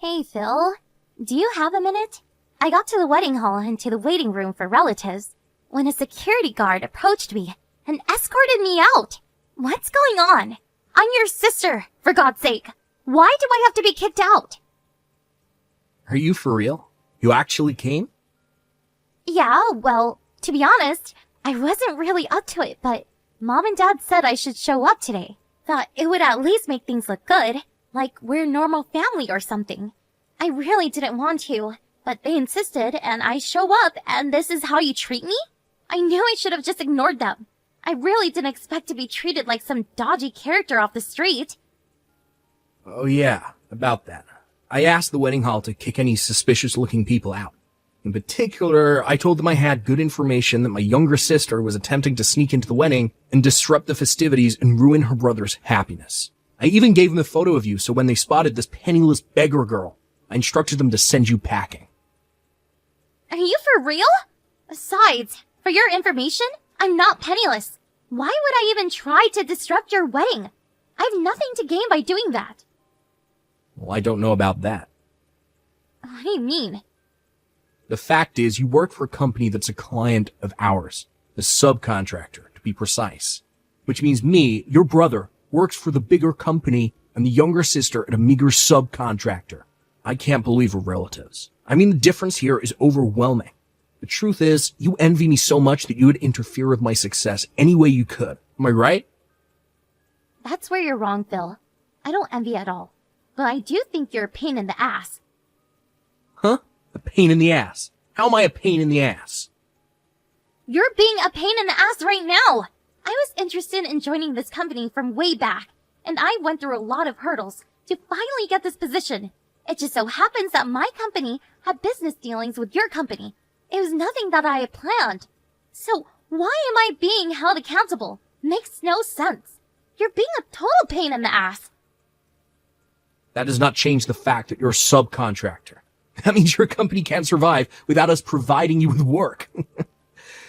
Hey, Phil. Do you have a minute? I got to the wedding hall and to the waiting room for relatives when a security guard approached me and escorted me out. What's going on? I'm your sister, for God's sake. Why do I have to be kicked out? Are you for real? You actually came? Yeah, well, to be honest, I wasn't really up to it, but Mom and Dad said I should show up today. Thought it would at least make things look good, like we're a normal family or something. I really didn't want to, but they insisted and I show up and this is how you treat me? I knew I should have just ignored them. I really didn't expect to be treated like some dodgy character off the street. Oh yeah, about that. I asked the wedding hall to kick any suspicious-looking people out. In particular, I told them I had good information that my younger sister was attempting to sneak into the wedding and disrupt the festivities and ruin her brother's happiness. I even gave them a photo of you, so when they spotted this penniless beggar girl, I instructed them to send you packing. Are you for real? Besides, for your information, I'm not penniless. Why would I even try to disrupt your wedding? I have nothing to gain by doing that. Well, I don't know about that. What do you mean? The fact is, you work for a company that's a client of ours, a subcontractor, to be precise. Which means me, your brother, works for the bigger company and the younger sister at a meager subcontractor. I can't believe we're relatives. I mean, the difference here is overwhelming. The truth is, you envy me so much that you would interfere with my success any way you could. Am I right? That's where you're wrong, Phil. I don't envy at all. But I do think you're a pain in the ass. Huh? A pain in the ass? How am I a pain in the ass? You're being a pain in the ass right now! I was interested in joining this company from way back, and I went through a lot of hurdles to finally get this position. It just so happens that my company had business dealings with your company. It was nothing that I had planned. So why am I being held accountable? Makes no sense. You're being a total pain in the ass. That does not change the fact that you're a subcontractor. That means your company can't survive without us providing you with work.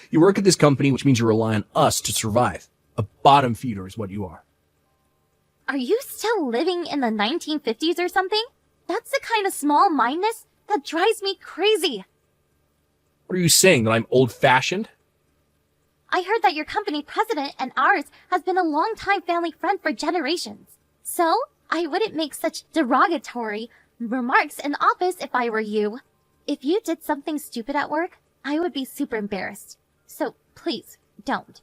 You work at this company, which means you rely on us to survive. A bottom feeder is what you are. Are you still living in the 1950s or something? That's the kind of small-mindedness that drives me crazy. What are you saying, that I'm old-fashioned? I heard that your company president and ours has been a long-time family friend for generations. So, I wouldn't make such derogatory remarks in the office if I were you. If you did something stupid at work, I would be super embarrassed. So, please, don't.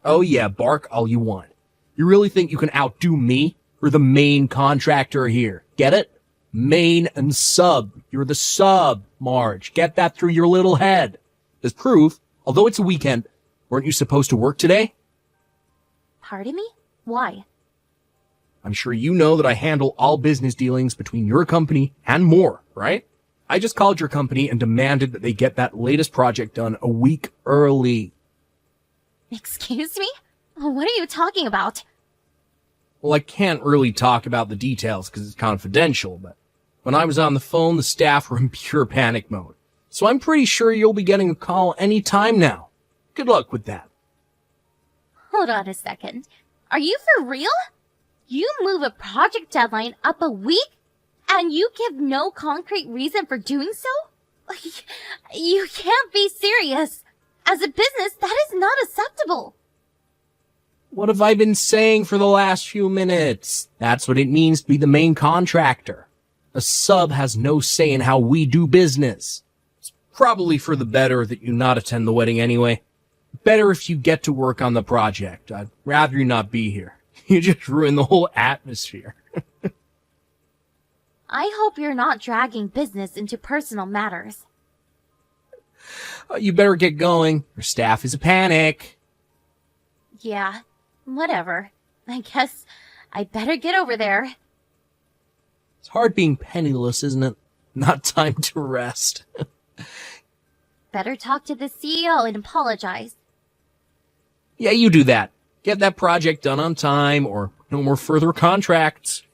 Oh yeah, bark all you want. You really think you can outdo me? We're the main contractor here. Get it? Main and sub. You're the sub, Marge. Get that through your little head. As proof, although it's a weekend, weren't you supposed to work today? Pardon me? Why? I'm sure you know that I handle all business dealings between your company and more, right? I just called your company and demanded that they get that latest project done a week early. Excuse me? What are you talking about? Well, I can't really talk about the details because it's confidential, but when I was on the phone, the staff were in pure panic mode. So I'm pretty sure you'll be getting a call any time now. Good luck with that. Hold on a second. Are you for real? You move a project deadline up a week? And you give no concrete reason for doing so? You can't be serious. As a business, that is not acceptable. What have I been saying for the last few minutes? That's what it means to be the main contractor. A sub has no say in how we do business. It's probably for the better that you not attend the wedding anyway. Better if you get to work on the project. I'd rather you not be here. You just ruin the whole atmosphere. I hope you're not dragging business into personal matters. You better get going. Your staff is a panic. Yeah, whatever. I guess I better get over there. It's hard being penniless, isn't it? Not time to rest. Better talk to the CEO and apologize. Yeah, you do that. Get that project done on time, or no more further contracts.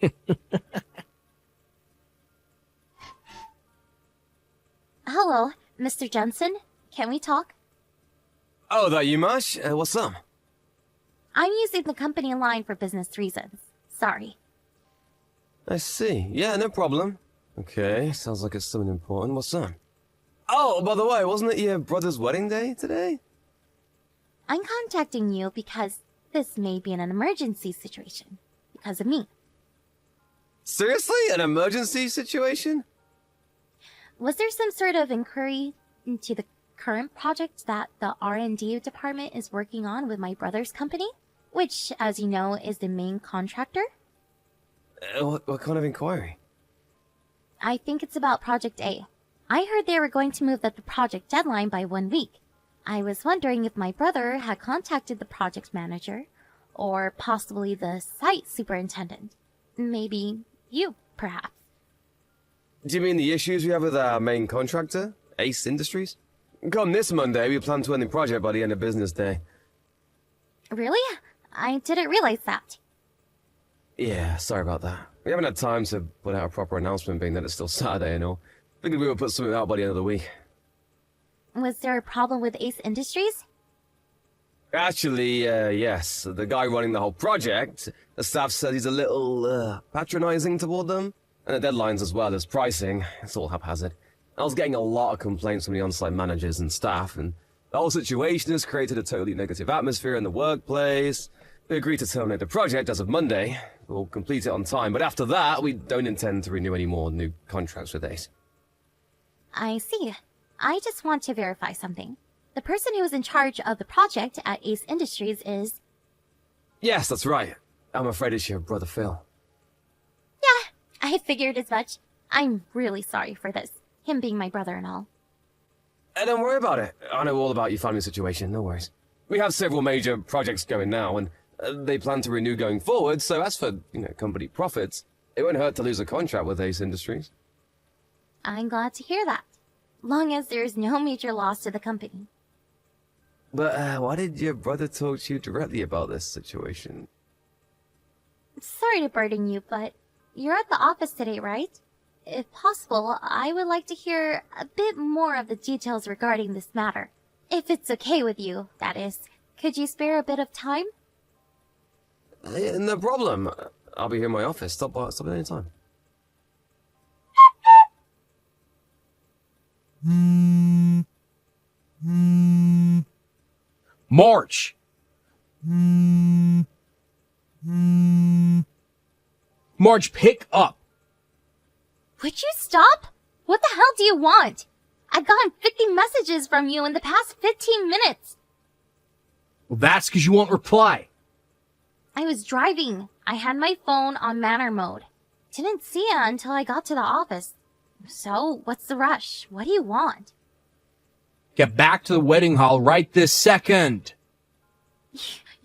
Hello, Mr. Jensen. Can we talk? Oh, that you, Mash? What's up? I'm using the company line for business reasons. Sorry. I see. Yeah, no problem. Okay, sounds like it's something important. What's up? Oh, by the way, wasn't it your brother's wedding day today? I'm contacting you because this may be an emergency situation. Because of me. Seriously? An emergency situation? Was there some sort of inquiry into the current project that the R&D department is working on with my brother's company? Which, as you know, is the main contractor? What kind of inquiry? I think it's about Project A. I heard they were going to move the project deadline by 1 week. I was wondering if my brother had contacted the project manager, or possibly the site superintendent. Maybe you, perhaps. Do you mean the issues we have with our main contractor, Ace Industries? Come this Monday, we plan to end the project by the end of business day. Really? I didn't realize that. Yeah, sorry about that. We haven't had time to put out a proper announcement, being that it's still Saturday and all. Figured we would put something out by the end of the week. Was there a problem with Ace Industries? Actually, yes. The guy running the whole project, the staff said he's a little, patronizing toward them. And the deadlines as well as pricing, it's all haphazard. I was getting a lot of complaints from the on-site managers and staff, and the whole situation has created a totally negative atmosphere in the workplace. We agreed to terminate the project as of Monday. We'll complete it on time, but after that, we don't intend to renew any more new contracts with Ace. I see. I just want to verify something. The person who is in charge of the project at Ace Industries is... Yes, that's right. I'm afraid it's your brother Phil. Yeah, I figured as much. I'm really sorry for this. Him being my brother and all. Don't worry about it. I know all about your family situation, no worries. We have several major projects going now, and they plan to renew going forward, so as for, company profits, it won't hurt to lose a contract with Ace Industries. I'm glad to hear that. Long as there's no major loss to the company. But why did your brother talk to you directly about this situation? Sorry to burden you, but you're at the office today, right? If possible, I would like to hear a bit more of the details regarding this matter. If it's okay with you, that is. Could you spare a bit of time? No problem. I'll be here in my office. Stop at any time. March! March, pick up! Would you stop? What the hell do you want? I've gotten 50 messages from you in the past 15 minutes. Well, that's because you won't reply. I was driving. I had my phone on manner mode. Didn't see it until I got to the office. So, what's the rush? What do you want? Get back to the wedding hall right this second.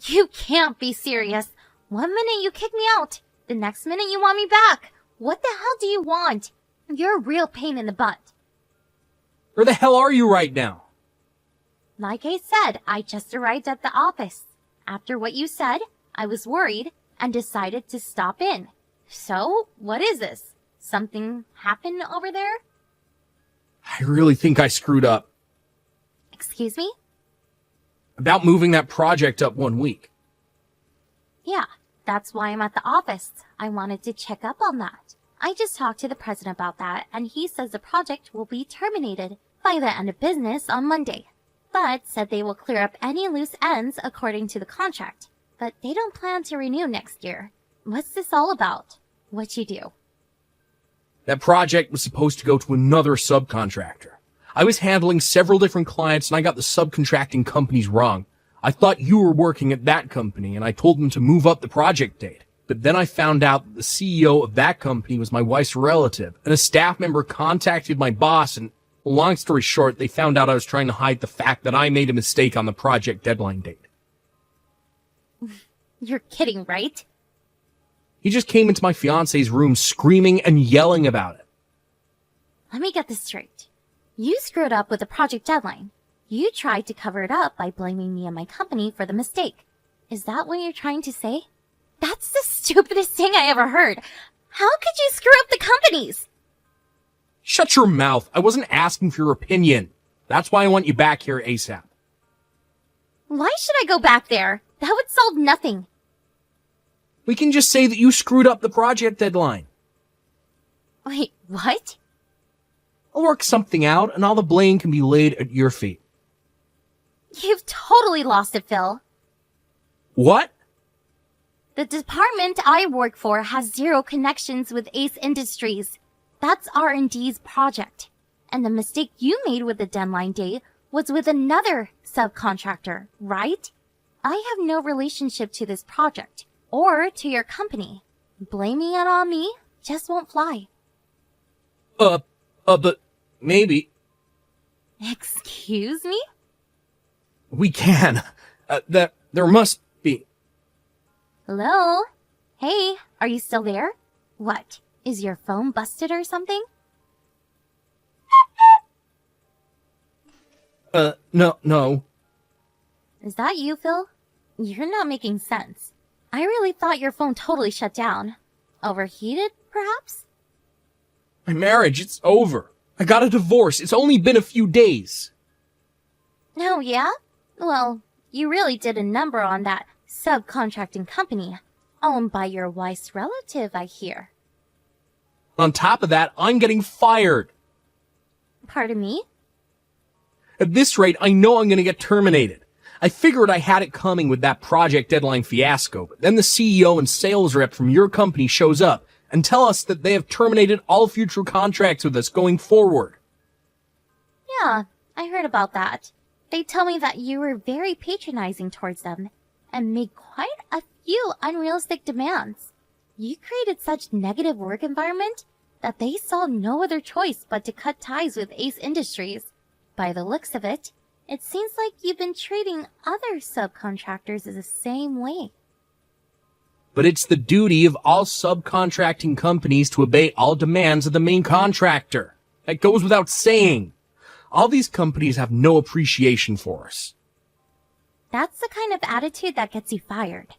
You can't be serious. 1 minute you kick me out. The next minute you want me back. What the hell do you want? You're a real pain in the butt. Where the hell are you right now? Like I said, I just arrived at the office. After what you said, I was worried and decided to stop in. So, what is this? Something happened over there? I really think I screwed up. Excuse me? About moving that project up 1 week. Yeah, that's why I'm at the office. I wanted to check up on that. I just talked to the president about that, and he says the project will be terminated by the end of business on Monday. But said they will clear up any loose ends according to the contract. But they don't plan to renew next year. What's this all about? What'd you do? That project was supposed to go to another subcontractor. I was handling several different clients and I got the subcontracting companies wrong. I thought you were working at that company and I told them to move up the project date. But then I found out that the CEO of that company was my wife's relative, and a staff member contacted my boss, and long story short, they found out I was trying to hide the fact that I made a mistake on the project deadline date. You're kidding, right? He just came into my fiance's room screaming and yelling about it. Let me get this straight. You screwed up with the project deadline. You tried to cover it up by blaming me and my company for the mistake. Is that what you're trying to say? That's the stupidest thing I ever heard. How could you screw up the companies? Shut your mouth. I wasn't asking for your opinion. That's why I want you back here ASAP. Why should I go back there? That would solve nothing. We can just say that you screwed up the project deadline. Wait, what? I'll work something out, and all the blame can be laid at your feet. You've totally lost it, Phil. What? The department I work for has zero connections with Ace Industries. That's R&D's project. And the mistake you made with the deadline date was with another subcontractor, right? I have no relationship to this project, or to your company. Blaming it on me just won't fly. But maybe. Excuse me? We can. There must be. Hello? Hey, are you still there? What? Is your phone busted or something? No. Is that you, Phil? You're not making sense. I really thought your phone totally shut down. Overheated, perhaps? My marriage, it's over. I got a divorce. It's only been a few days. Oh, yeah? Well, you really did a number on that subcontracting company, owned by your wife's relative, I hear. On top of that, I'm getting fired. Pardon me? At this rate, I know I'm going to get terminated. I figured I had it coming with that project deadline fiasco, but then the CEO and sales rep from your company shows up and tell us that they have terminated all future contracts with us going forward. Yeah, I heard about that. They tell me that you were very patronizing towards them and made quite a few unrealistic demands. You created such negative work environment that they saw no other choice but to cut ties with Ace Industries. By the looks of it, it seems like you've been treating other subcontractors the same way. But it's the duty of all subcontracting companies to obey all demands of the main contractor. That goes without saying. All these companies have no appreciation for us. That's the kind of attitude that gets you fired.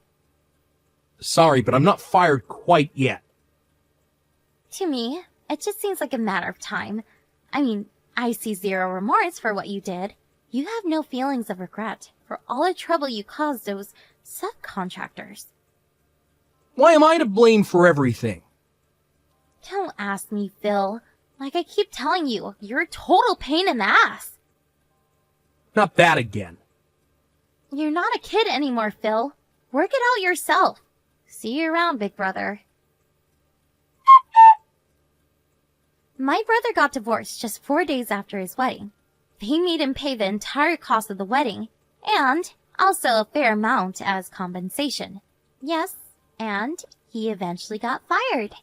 Sorry, but I'm not fired quite yet. To me, it just seems like a matter of time. I mean, I see zero remorse for what you did. You have no feelings of regret for all the trouble you caused those subcontractors. Why am I to blame for everything? Don't ask me, Phil. Like I keep telling you, you're a total pain in the ass. Not that again. You're not a kid anymore, Phil. Work it out yourself. See you around, big brother. My brother got divorced just 4 days after his wedding. They made him pay the entire cost of the wedding, and also a fair amount as compensation. Yes, and he eventually got fired.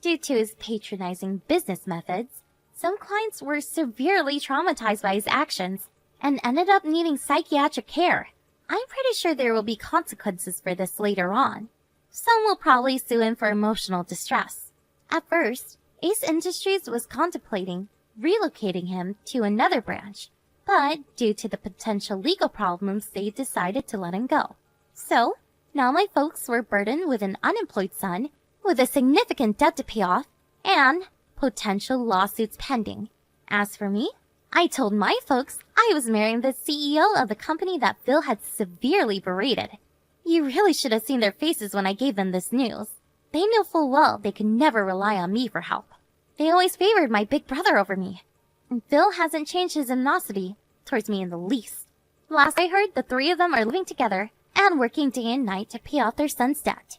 Due to his patronizing business methods, some clients were severely traumatized by his actions and ended up needing psychiatric care. I'm pretty sure there will be consequences for this later on. Some will probably sue him for emotional distress. At first, Ace Industries was contemplating relocating him to another branch, but due to the potential legal problems, they decided to let him go. So, now my folks were burdened with an unemployed son, with a significant debt to pay off, and potential lawsuits pending. As for me, I told my folks I was marrying the CEO of the company that Phil had severely berated. You really should have seen their faces when I gave them this news. They knew full well they could never rely on me for help. They always favored my big brother over me. And Phil hasn't changed his animosity towards me in the least. Last I heard, the three of them are living together and working day and night to pay off their son's debt.